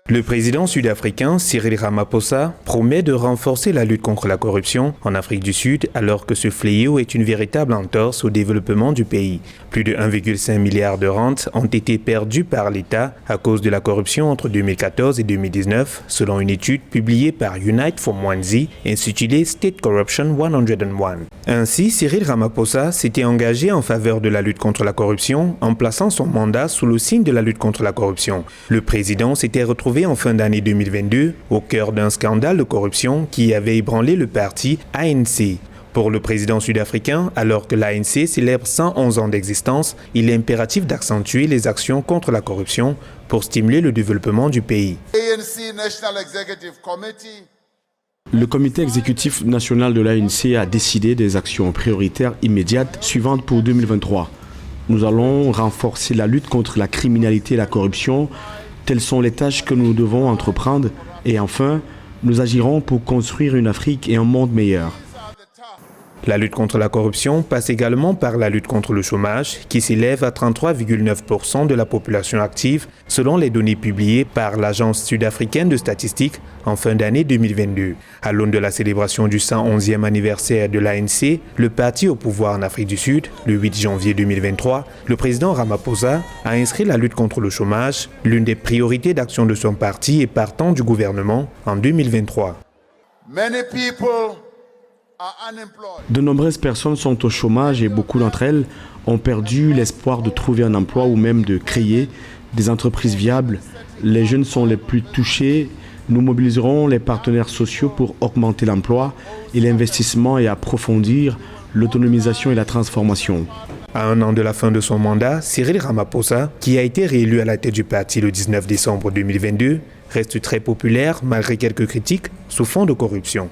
Le président sud-africain Cyril Ramaphosa promet de renforcer la lutte contre la corruption en Afrique du Sud alors que ce fléau est une véritable entorse au développement du pays. Plus de 1,5 milliard de rentes ont été perdues par l'État à cause de la corruption entre 2014 et 2019, selon une étude publiée par Unite for Mwanzi intitulée State Corruption 101. Ainsi, Cyril Ramaphosa s'était engagé en faveur de la lutte contre la corruption en plaçant son mandat sous le signe de la lutte contre la corruption. Le président s'était retrouvé en fin d'année 2022 au cœur d'un scandale de corruption qui avait ébranlé le parti ANC. Pour le président sud-africain, alors que l'ANC célèbre 111 ans d'existence, il est impératif d'accentuer les actions contre la corruption pour stimuler le développement du pays. Le comité exécutif national de l'ANC a décidé des actions prioritaires immédiates suivantes pour 2023. Nous allons renforcer la lutte contre la criminalité et la corruption. Telles sont les tâches que nous devons entreprendre. Et enfin, nous agirons pour construire une Afrique et un monde meilleur. La lutte contre la corruption passe également par la lutte contre le chômage, qui s'élève à 33,9% de la population active, selon les données publiées par l'Agence sud-africaine de statistiques en fin d'année 2022. À l'aune de la célébration du 111e anniversaire de l'ANC, le parti au pouvoir en Afrique du Sud, le 8 janvier 2023, le président Ramaphosa a inscrit la lutte contre le chômage, l'une des priorités d'action de son parti et partant du gouvernement en 2023. De nombreuses personnes sont au chômage et beaucoup d'entre elles ont perdu l'espoir de trouver un emploi ou même de créer des entreprises viables. Les jeunes sont les plus touchés. Nous mobiliserons les partenaires sociaux pour augmenter l'emploi et l'investissement et approfondir l'autonomisation et la transformation. À un an de la fin de son mandat, Cyril Ramaphosa, qui a été réélu à la tête du parti le 19 décembre 2022, reste très populaire malgré quelques critiques sous fond de corruption.